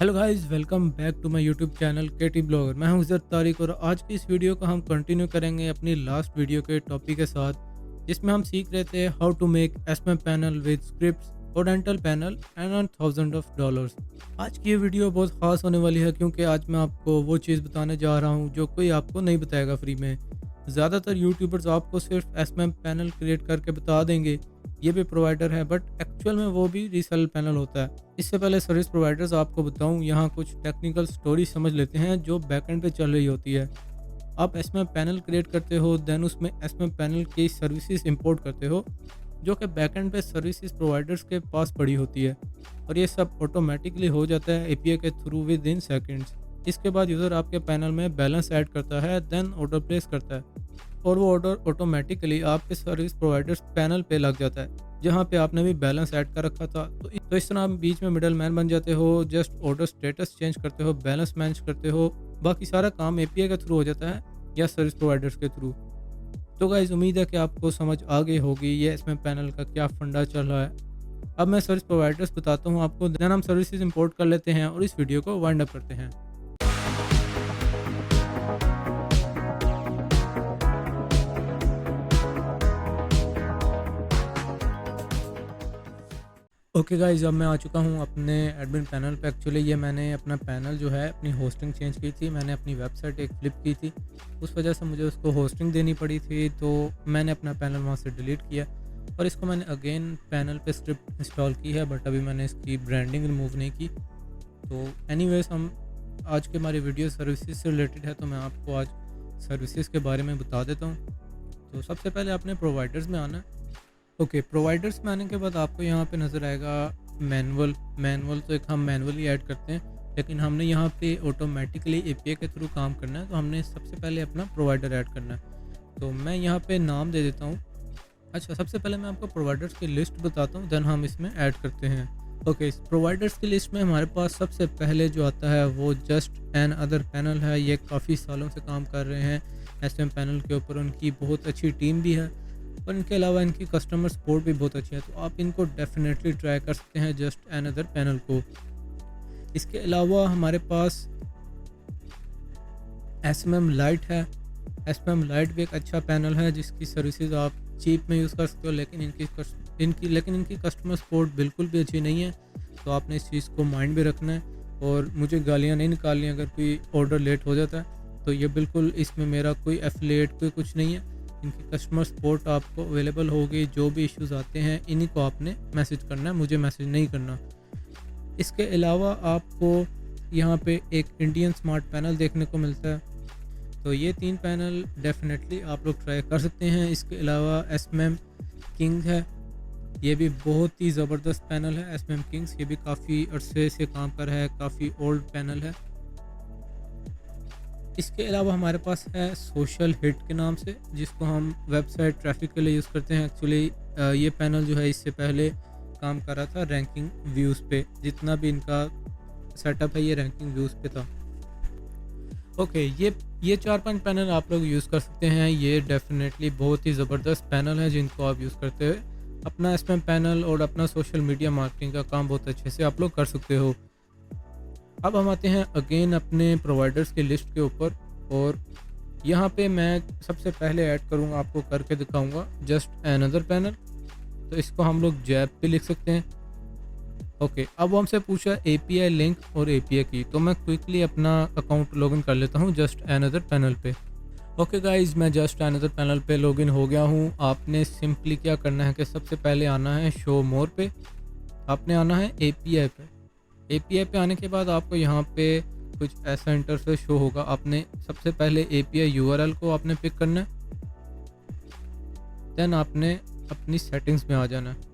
Hello guys, welcome back to my YouTube channel KT blogger. मैं हूं इज़्ज़त तारिक और आज की इस वीडियो को हम कंटिन्यू करेंगे अपनी लास्ट वीडियो के टॉपिक के साथ, जिसमें हम सीख रहे थे how to make SMM panel with scripts और dental panel and earn thousand of dollars. आज की ये वीडियो बहुत ख़ास होने वाली है क्योंकि आज मैं आपको वो चीज़ बताने जा रहा हूँ जो कोई आपको नहीं बताएगा फ्री में। ज़्यादातर यूट्यूबर्स आपको सिर्फ एसएमएम पैनल क्रिएट करके बता देंगे ये भी प्रोवाइडर है, बट एक्चुअल में वो भी रीसेल पैनल होता है। इससे पहले सर्विस प्रोवाइडर्स आपको बताऊं, यहाँ कुछ टेक्निकल स्टोरी समझ लेते हैं जो बैकएंड पे चल रही होती है। आप एसएमएम पैनल क्रिएट करते हो, देन उसमें एसएमएम पैनल की सर्विसेज इंपोर्ट करते हो जो कि बैकएंड पे सर्विसेज प्रोवाइडर्स के पास पड़ी होती है, और ये सब ऑटोमेटिकली हो जाता है एपीआई के थ्रू विद इन सेकेंड्स। इसके बाद यूज़र आपके पैनल में बैलेंस ऐड करता है, देन ऑर्डर प्लेस करता है और वो ऑर्डर ऑटोमेटिकली आपके सर्विस प्रोवाइडर्स पैनल पे लग जाता है जहाँ पे आपने भी बैलेंस ऐड कर रखा था। तो इस तरह आप बीच में मिडल मैन बन जाते हो, जस्ट ऑर्डर स्टेटस चेंज करते हो, बैलेंस मैनेज करते हो, बाकी सारा काम एपीआई के थ्रू हो जाता है या सर्विस प्रोवाइडर्स के थ्रू। तो गाइस, उम्मीद है कि आपको समझ आ गई होगी ये इसमें पैनल का क्या फंडा चल रहा है। अब मैं सर्विस प्रोवाइडर्स बताता हूँ आपको, देन हम सर्विसेज इंपोर्ट कर लेते हैं और इस वीडियो को वाइंड अप करते हैं। ओके गाइज, अब मैं आ चुका हूँ अपने एडमिन पैनल पे। एक्चुअली ये मैंने अपना पैनल जो है अपनी होस्टिंग चेंज की थी, मैंने अपनी वेबसाइट एक फ्लिप की थी, उस वजह से मुझे उसको होस्टिंग देनी पड़ी थी, तो मैंने अपना पैनल वहाँ से डिलीट किया और इसको मैंने अगेन पैनल पे स्क्रिप्ट इंस्टॉल की है, बट अभी मैंने इसकी ब्रांडिंग रिमूव नहीं की। तो एनीवेज, हम आज के हमारी वीडियो सर्विसेज से रिलेटेड है, तो मैं आपको आज सर्विसेज के बारे में बता देता हूँ। तो सबसे पहले आपने प्रोवाइडर्स में आना है। ओके, प्रोवाइडर्स में आने के बाद आपको यहाँ पे नज़र आएगा मैनुअल तो एक हम मैनुअली ऐड करते हैं, लेकिन हमने यहाँ पे ऑटोमेटिकली एपीआई के थ्रू काम करना है, तो हमने सबसे पहले अपना प्रोवाइडर ऐड करना है। तो मैं यहाँ पे नाम दे देता हूँ। अच्छा, सबसे पहले मैं आपको प्रोवाइडर्स की लिस्ट बताता हूँ, देन हम इसमें ऐड करते हैं। ओके, इस प्रोवाइडर्स की लिस्ट में हमारे पास सबसे पहले जो आता है वो जस्ट एन अदर पैनल है। ये काफ़ी सालों से काम कर रहे हैं एसएम पैनल के ऊपर, उनकी बहुत अच्छी टीम भी है और इनके अलावा इनकी कस्टमर सपोर्ट भी बहुत अच्छी है, तो आप इनको डेफिनेटली ट्राई कर सकते हैं जस्ट एन अदर पैनल को। इसके अलावा हमारे पास एसएमएम लाइट है। एसएमएम लाइट भी एक अच्छा पैनल है जिसकी सर्विसेज आप चीप में यूज़ कर सकते हो, लेकिन इनकी कस्टमर सपोर्ट बिल्कुल भी अच्छी नहीं है, तो आपने इस चीज़ को माइंड में रखना है। और मुझे गालियाँ नहीं निकालनी अगर कोई ऑर्डर लेट हो जाता है, तो ये बिल्कुल इसमें मेरा कोई एफिलिएट कोई कुछ नहीं है। इनकी कस्टमर सपोर्ट आपको अवेलेबल होगी, जो भी इश्यूज़ आते हैं इन्हीं को आपने मैसेज करना है, मुझे मैसेज नहीं करना। इसके अलावा आपको यहाँ पे एक इंडियन स्मार्ट पैनल देखने को मिलता है, तो ये 3 पैनल डेफिनेटली आप लोग ट्राई कर सकते हैं। इसके अलावा एसएमएम किंग है, ये भी बहुत ही ज़बरदस्त पैनल है। एसएमएम किंग्स ये भी काफ़ी अरसे से काम कर रहा है, काफ़ी ओल्ड पैनल है। इसके अलावा हमारे पास है सोशल हिट के नाम से, जिसको हम वेबसाइट ट्रैफिक के लिए यूज़ करते हैं। एक्चुअली ये पैनल जो है इससे पहले काम कर रहा था रैंकिंग व्यूज़ पे, जितना भी इनका सेटअप है ये रैंकिंग व्यूज़ पे था। ओके, ये 4-5 पैनल आप लोग यूज़ कर सकते हैं। ये डेफिनेटली बहुत ही ज़बरदस्त पैनल है जिनको आप यूज़ करते हुए अपना एसएमएम पैनल और अपना सोशल मीडिया मार्केटिंग का काम बहुत अच्छे से आप लोग कर सकते हो। अब हम आते हैं अगेन अपने प्रोवाइडर्स की लिस्ट के ऊपर, और यहाँ पे मैं सबसे पहले ऐड करूँगा, आपको करके दिखाऊँगा जस्ट अनदर पैनल। तो इसको हम लोग जैब पे लिख सकते हैं। ओके, अब वो हमसे पूछा एपीआई लिंक और एपीआई की, तो मैं क्विकली अपना अकाउंट लॉगिन कर लेता हूँ जस्ट अनदर पैनल पे। ओके गाइज, मैं जस्ट अनदर पैनल पे लॉगिन हो गया हूँ। आपने सिंपली क्या करना है कि सबसे पहले आना है शो मोर पे, आपने आना है एपीआई पे। एपीआई पे आने के बाद आपको यहाँ पे कुछ ऐसा इंटरफेस शो होगा। आपने सबसे पहले एपीआई यूआरएल को आपने पिक करना है, देन आपने अपनी सेटिंग्स में आ जाना है।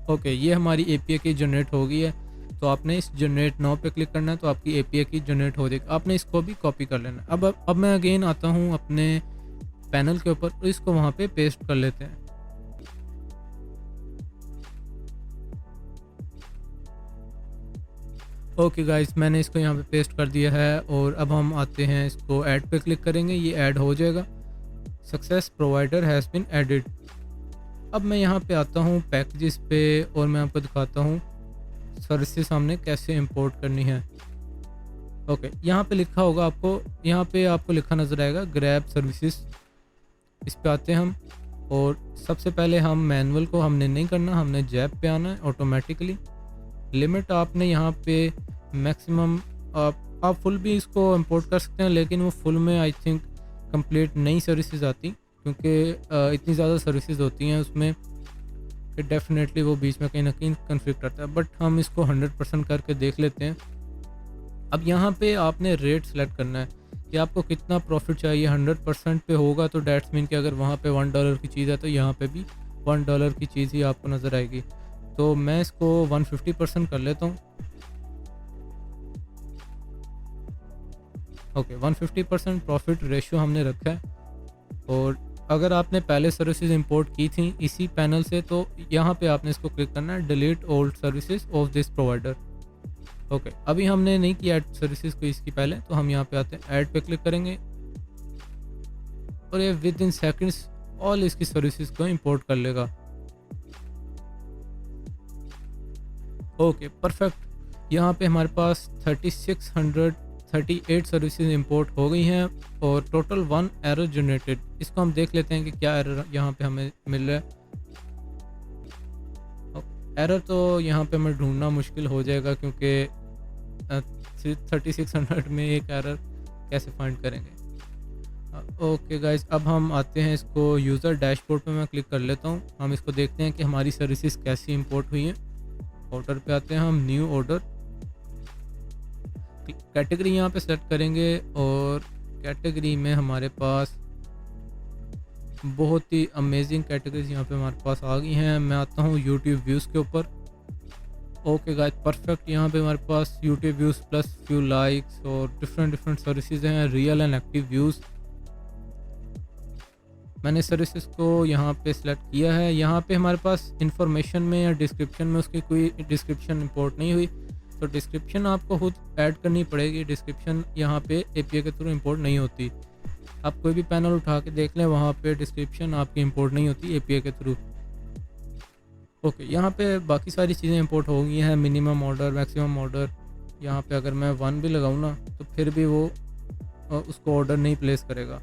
ओके, ये हमारी एपीआई की जनरेट हो गई है, तो आपने इस जनरेट नाउ पे क्लिक करना है, तो आपकी एपीआई की जनरेट हो जाएगी। आपने इसको भी कॉपी कर लेना है। अब मैं अगेन आता हूँ अपने पैनल के ऊपर, तो इसको वहाँ पे पेस्ट कर लेते हैं। ओके गाइस, मैंने इसको यहाँ पे पेस्ट कर दिया है, और अब हम आते हैं इसको ऐड पे क्लिक करेंगे, ये ऐड हो जाएगा। Success provider has been added. अब मैं यहाँ पे आता हूँ पैकेजेस पे और मैं आपको दिखाता हूँ सर्विसेज हमने कैसे इंपोर्ट करनी है। ओके, यहाँ पे लिखा होगा आपको, यहाँ पे आपको लिखा नज़र आएगा ग्रैब सर्विसेज। इस पे आते हैं हम और सबसे पहले हम मैनुअल को हमने नहीं करना, हमने जैब पे आना है ऑटोमेटिकली। लिमिट आपने यहाँ पे मैक्सिमम आप फुल भी इसको इंपोर्ट कर सकते हैं, लेकिन वो फुल में आई थिंक कंप्लीट नई सर्विसेज आती, क्योंकि इतनी ज़्यादा सर्विसेज होती हैं उसमें कि डेफिनेटली वो बीच में कहीं ना कहीं कन्फ्लिक्ट करता है। बट हम इसको 100% करके देख लेते हैं। अब यहाँ पे आपने रेट सेलेक्ट करना है कि आपको कितना प्रॉफिट चाहिए। 100% पे होगा तो डैट्स मीन कि अगर वहाँ पे $1 की चीज़ है तो यहाँ पे भी $1 की चीज़ ही आपको नज़र आएगी। तो मैं इसको 150% कर लेता हूँ। ओके, 150% प्रॉफिट रेशियो हमने रखा है। और अगर आपने पहले सर्विसेज इंपोर्ट की थी इसी पैनल से तो यहाँ पे आपने इसको क्लिक करना है, delete old services of this provider. Okay, अभी हमने नहीं किया ऐड सर्विसेज को इसकी पहले, तो हम यहाँ पे आते हैं, ऐड पे क्लिक करेंगे और ये विद इन सेकेंड्स ऑल इसकी सर्विसेज को इंपोर्ट कर लेगा। Okay, perfect. यहाँ पे हमारे पास 3638 सर्विसेज इंपोर्ट हो गई हैं और टोटल 1 एरर जनरेटेड। इसको हम देख लेते हैं कि क्या एरर यहाँ पे हमें मिल रहा है। एरर तो यहाँ पे हमें ढूंढना मुश्किल हो जाएगा, क्योंकि 3600 में एक एरर कैसे फाइंड करेंगे। ओके गाइस, अब हम आते हैं इसको यूज़र डैशबोर्ड पे मैं क्लिक कर लेता हूँ। हम इसको देखते हैं कि हमारी सर्विसेज कैसी इंपोर्ट हुई हैं। ऑर्डर पे आते हैं हम, न्यू ऑर्डर, कैटेगरी यहाँ पे सेलेक्ट करेंगे और कैटेगरी में हमारे पास बहुत ही अमेजिंग कैटेगरीज यहाँ पे हमारे पास आ गई हैं। मैं आता हूँ यूट्यूब व्यूज़ के ऊपर। Okay guys, perfect. यहाँ पे हमारे पास YouTube views plus few likes और डिफरेंट सर्विसेज हैं, रियल एंड एक्टिव व्यूज़। मैंने सर्विसेज को यहाँ पे सिलेक्ट किया है। यहाँ पे हमारे पास इंफॉर्मेशन में या डिस्क्रिप्शन में उसकी कोई डिस्क्रिप्शन इंपोर्ट नहीं हुई, तो डिस्क्रिप्शन आपको खुद ऐड करनी पड़ेगी। डिस्क्रिप्शन यहाँ पे एपीआई के थ्रू इंपोर्ट नहीं होती। आप कोई भी पैनल उठा के देख लें, वहाँ पे डिस्क्रिप्शन आपकी इंपोर्ट नहीं होती एपीआई के थ्रू। ओके, यहाँ पे बाकी सारी चीज़ें इंपोर्ट हो गई हैं, मिनिमम ऑर्डर, मैक्सिमम ऑर्डर। यहाँ पे अगर मैं 1 भी लगाऊँ ना तो फिर भी वो उसको ऑर्डर नहीं प्लेस करेगा।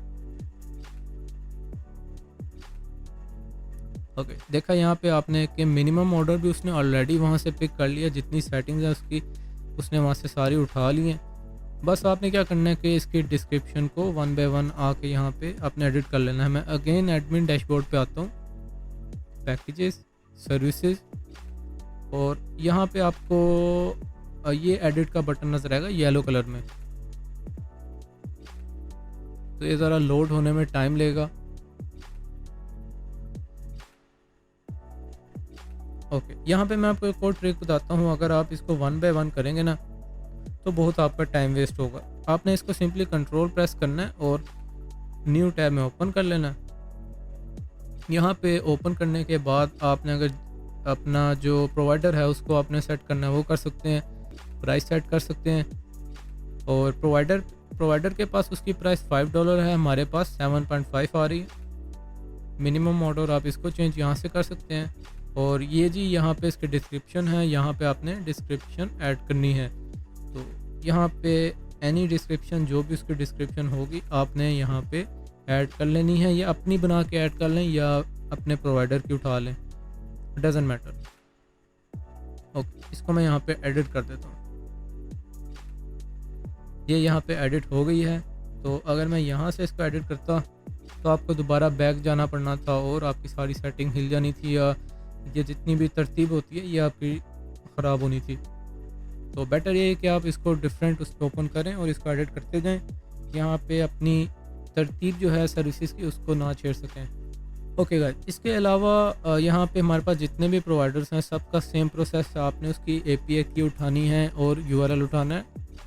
ओके, देखा यहाँ पे आपने कि मिनिमम ऑर्डर भी उसने ऑलरेडी वहाँ से पिक कर लिया, जितनी सेटिंग्स है उसकी उसने वहाँ से सारी उठा ली हैं। बस आपने क्या करना है कि इसकी डिस्क्रिप्शन को 1 बाय 1 आके यहाँ पे आपने एडिट कर लेना है। मैं अगेन एडमिन डैशबोर्ड पे आता हूँ, पैकेजेस, सर्विसेज, और यहाँ पे आपको ये एडिट का बटन नजर आएगा येलो कलर में। तो ये ज़रा लोड होने में टाइम लेगा। ओके, यहाँ पे मैं आपको एक और ट्रिक बताता हूँ। अगर आप इसको 1 बाय 1 करेंगे ना तो बहुत आपका टाइम वेस्ट होगा। आपने इसको सिंपली कंट्रोल प्रेस करना है और न्यू टैब में ओपन कर लेना है। यहाँ पे ओपन करने के बाद आपने अगर अपना जो प्रोवाइडर है उसको आपने सेट करना है वो कर सकते हैं, प्राइस सेट कर सकते हैं। और प्रोवाइडर के पास उसकी प्राइस $5 है, हमारे पास 7.5 आ रही है। मिनिमम ऑर्डर आप इसको चेंज यहाँ से कर सकते हैं। और ये जी यहाँ पे इसके डिस्क्रिप्शन है, यहाँ पे आपने डिस्क्रिप्शन ऐड करनी है। तो यहाँ पे एनी डिस्क्रिप्शन, जो भी उसकी डिस्क्रिप्शन होगी आपने यहाँ पे ऐड कर लेनी है, या अपनी बना के ऐड कर लें या अपने प्रोवाइडर की उठा लें, डजेंट मैटर। ओके, इसको मैं यहाँ पे एडिट कर देता हूँ। ये यहाँ पे एडिट हो गई है। तो अगर मैं यहाँ से इसको एडिट करता तो आपको दोबारा बैक जाना पड़ना था और आपकी सारी सेटिंग हिल जानी थी, या ये जितनी भी तरतीब होती है ये आपकी ख़राब होनी थी। तो बेटर ये है कि आप इसको डिफरेंट उसको ओपन करें और इसको एडिट करते जाएं। यहाँ पे अपनी तरतीब जो है सर्विसेज की उसको ना छेड़ सकें। ओके गाइस, इसके अलावा यहाँ पे हमारे पास जितने भी प्रोवाइडर्स हैं सबका सेम प्रोसेस है। आपने उसकी एपीआई की उठानी है और यूआरएल उठाना है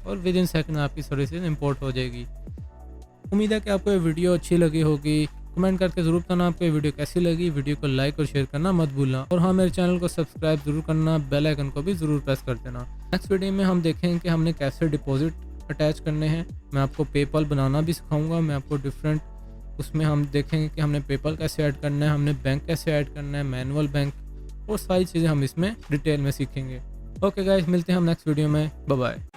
और विद इन सेकंड आपकी सर्विसेज इंपोर्ट हो जाएगी। उम्मीद है कि आपको ये वीडियो अच्छी लगी होगी। कमेंट करके ज़रूर बताना आपको ये वीडियो कैसी लगी। वीडियो को लाइक और शेयर करना मत भूलना, और हाँ, मेरे चैनल को सब्सक्राइब ज़रूर करना, बेल आइकन को भी ज़रूर प्रेस कर देना। नेक्स्ट वीडियो में हम देखेंगे कि हमने कैसे डिपॉजिट अटैच करने हैं। मैं आपको पेपाल बनाना भी सिखाऊंगा। मैं आपको डिफरेंट उसमें हम देखेंगे कि हमने पेपल कैसे ऐड करना है, हमने बैंक कैसे ऐड करना है, मैनुअल बैंक, और सारी चीज़ें हम इसमें डिटेल में सीखेंगे। ओके गाइस, मिलते हैं हम नेक्स्ट वीडियो में। Bye bye.